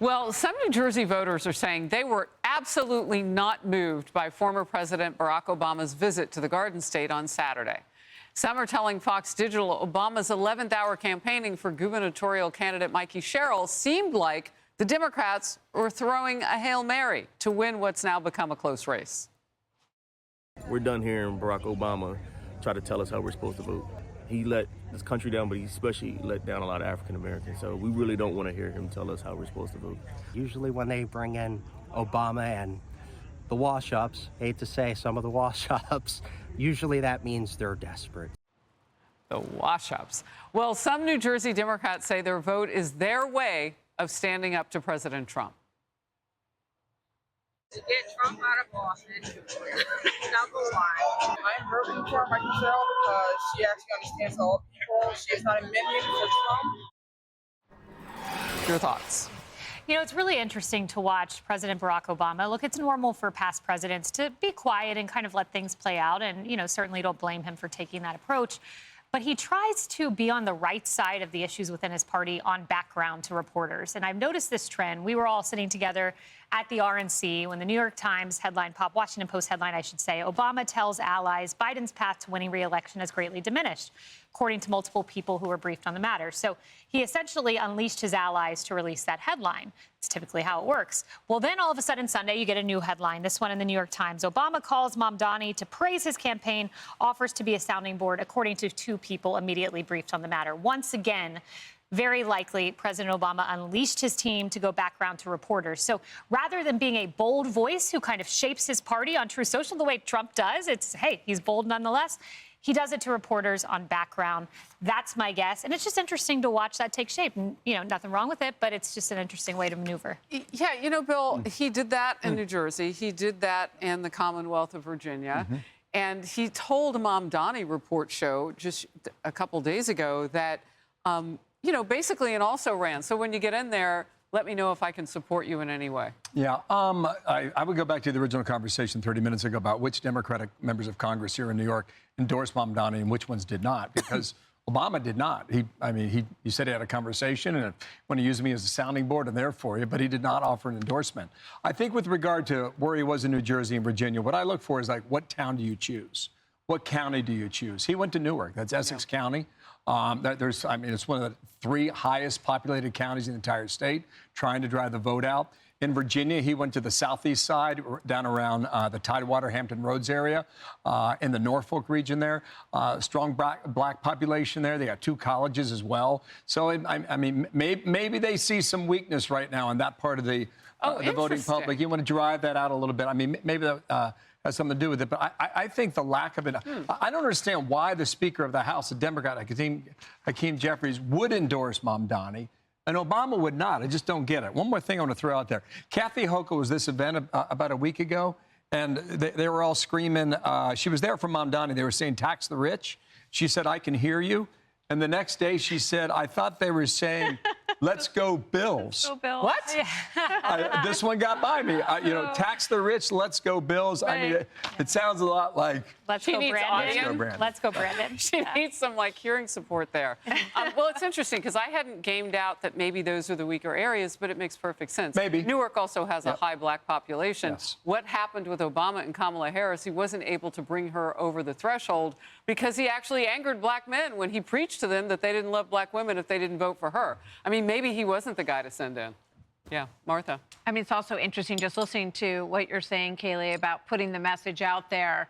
Well, some New Jersey voters are saying they were absolutely not moved by former President Barack Obama's visit to the Garden State on Saturday. Some are telling Fox Digital Obama's 11th hour campaigning for gubernatorial candidate Mikie Sherrill seemed like the Democrats were throwing a Hail Mary to win what's now become a close race. We're done hearing Barack Obama try to tell us how we're supposed to vote. He let this country down, but he especially let down a lot of African Americans. So we really don't want to hear him tell us how we're supposed to vote. Usually when they bring in Obama and the wash-ups, hate to say some of the wash-ups, usually that means they're desperate. The wash-ups. Well, some New Jersey Democrats say their vote is their way of standing up to President Trump. To get Trump out of office, number one. I'm voting for Mikie Sherrill because she actually understands all people. She is not a minion for Trump. Your thoughts? You know, it's really interesting to watch President Barack Obama. Look, it's normal for past presidents to be quiet and kind of let things play out. And, you know, certainly don't blame him for taking that approach. But he tries to be on the right side of the issues within his party on background to reporters. And I've noticed this trend. We were all sitting together at the RNC when the New York Times headline popped, Washington Post headline, I should say, Obama tells allies Biden's path to winning re-election has greatly diminished, according to multiple people who were briefed on the matter. So he essentially unleashed his allies to release that headline. It's typically how it works. Well, then all of a sudden Sunday, you get a new headline, this one in the New York Times. Obama calls Mamdani to praise his campaign, offers to be a sounding board, according to two people immediately briefed on the matter. Once again, very likely President Obama unleashed his team to go background to reporters. So rather than being a bold voice who kind of shapes his party on True Social the way Trump does, it's, hey, he's bold nonetheless. He does it to reporters on background. That's my guess. And it's just interesting to watch that take shape. And, you know, nothing wrong with it, but it's just an interesting way to maneuver. Yeah, you know, Bill, he did that in New Jersey. He did that in the Commonwealth of Virginia. And he told a Mamdani report show just a couple days ago that, you know, basically an also-ran. So when you get in there, let me know if I can support you in any way. Yeah, I would go back to the original conversation 30 minutes ago about which Democratic members of Congress here in New York endorsed Mamdani and which ones did not, because Obama did not. He said he had a conversation and want to use me as a sounding board and there for you, but he did not offer an endorsement. I think with regard to where he was in New Jersey and Virginia, what I look for is like, what town do you choose? What county do you choose? He went to Newark. That's Essex County. It's one of the 3 highest populated counties in the entire state, trying to drive the vote out. In Virginia, he went to the southeast side, down around the Tidewater, Hampton Roads area, in the Norfolk region there. Strong black population there. They got 2 colleges as well. So, I mean, maybe they see some weakness right now in that part of the voting public. You want to drive that out a little bit. I mean, maybe that has something to do with it. But I think the lack of it, I don't understand why the Speaker of the House, a Democrat, Hakeem Jeffries, would endorse Mamdani and Obama would not. I just don't get it. One more thing I want to throw out there. Kathy Hochul was this event about a week ago, and they were all screaming. She was there for Mamdani. They were saying, tax the rich. She said, I can hear you. And the next day she said, I thought they were saying, let's go Bills. Go Bills. What? Yeah. This one got by me. You know, tax the rich, let's go Bills. Right. I mean, it sounds a lot like... Let's She go needs Brandon. audience. Let's go Brandon. She needs some, like, hearing support there. Well, it's interesting because I hadn't gamed out that maybe those are the weaker areas, but it makes perfect sense. Maybe. Newark also has a high black population. Yes. What happened with Obama and Kamala Harris? He wasn't able to bring her over the threshold because he actually angered black men when he preached to them that they didn't love black women if they didn't vote for her. I mean, maybe he wasn't the guy to send in. Yeah, Martha. I mean, it's also interesting just listening to what you're saying, Kaylee, about putting the message out there.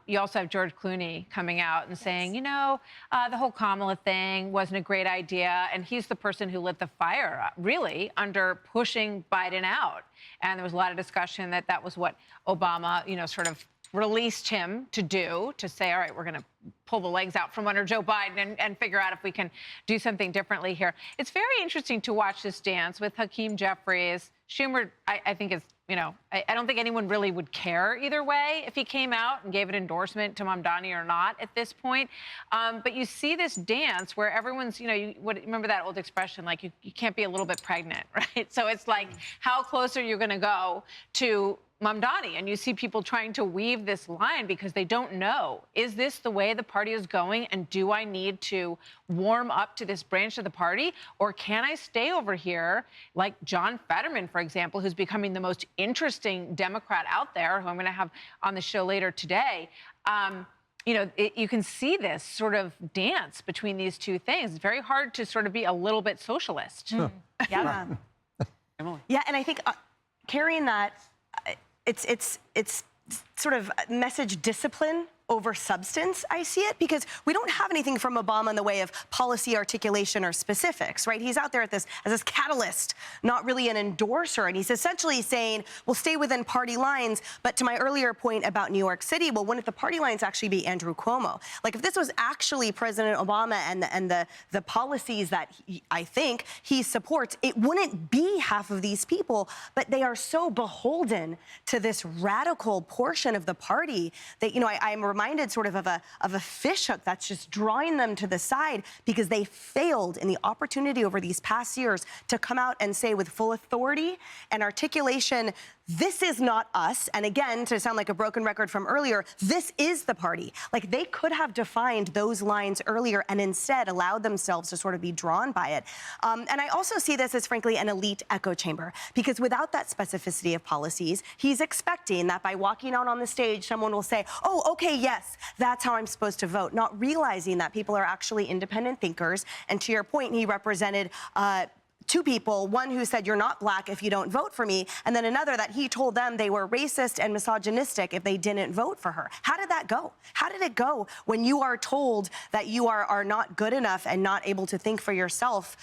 You also have George Clooney coming out and saying, you know, the whole Kamala thing wasn't a great idea. And he's the person who lit the fire, really, under pushing Biden out. And there was a lot of discussion that that was what Obama, you know, sort of released him to do, to say, all right, we're going to pull the legs out from under Joe Biden and figure out if we can do something differently here. It's very interesting to watch this dance with Hakeem Jeffries. Schumer, I think, is, you know, I don't think anyone really would care either way if he came out and gave an endorsement to Mamdani or not at this point. But you see this dance where everyone's, you know, remember that old expression, like you can't be a little bit pregnant, right? So it's like, how close are you going to go to Mamdani, and you see people trying to weave this line because they don't know, is this the way the party is going, and do I need to warm up to this branch of the party, or can I stay over here like John Fetterman, for example, who's becoming the most interesting Democrat out there, who I'm going to have on the show later today. You can see this sort of dance between these two things. It's very hard to sort of be a little bit socialist. Yeah. Yeah, and I think carrying that, it's sort of message discipline over substance, I see it, because we don't have anything from Obama in the way of policy articulation or specifics, right? He's out there as this catalyst, not really an endorser, and he's essentially saying, we'll stay within party lines, but to my earlier point about New York City, well, wouldn't the party lines actually be Andrew Cuomo? Like, if this was actually President Obama and the policies that I think he supports, it wouldn't be half of these people, but they are so beholden to this radical portion of the party that, I'm reminded sort of a fishhook that's just drawing them to the side because they failed in the opportunity over these past years to come out and say with full authority and articulation, this is not us. And again, to sound like a broken record from earlier, this is the party. Like, they could have defined those lines earlier and instead allowed themselves to sort of be drawn by it. And I also see this as, frankly, an elite echo chamber, because without that specificity of policies, he's expecting that by walking out on the stage, someone will say, oh, okay, yes, that's how I'm supposed to vote, not realizing that people are actually independent thinkers. And to your point, he represented two people, one who said, you're not black if you don't vote for me, and then another that he told them they were racist and misogynistic if they didn't vote for her. How did that go? How did it go when you are told that you are not good enough and not able to think for yourself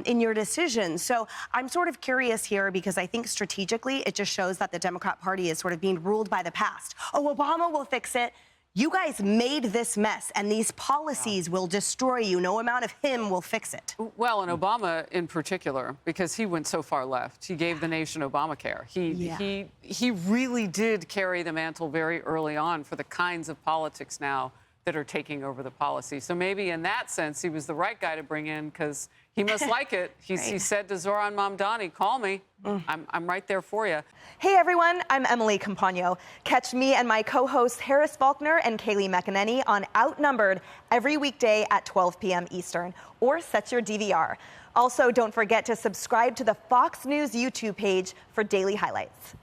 in your decisions? So I'm sort of curious here, because I think strategically it just shows that the Democrat Party is sort of being ruled by the past. Oh, Obama will fix it. You guys made this mess, and these policies will destroy you. No amount of him will fix it. Well, and Obama in particular, because he went so far left. He gave the nation Obamacare. He really did carry the mantle very early on for the kinds of politics now that are taking over the policy. So maybe in that sense, he was the right guy to bring in, because he must like it. He said to Zohran Mamdani, call me. I'm right there for you. Hey, everyone. I'm Emily Campagno. Catch me and my co-hosts Harris Faulkner and Kaylee McEnany on Outnumbered every weekday at 12 p.m. Eastern, or set your DVR. Also, don't forget to subscribe to the Fox News YouTube page for daily highlights.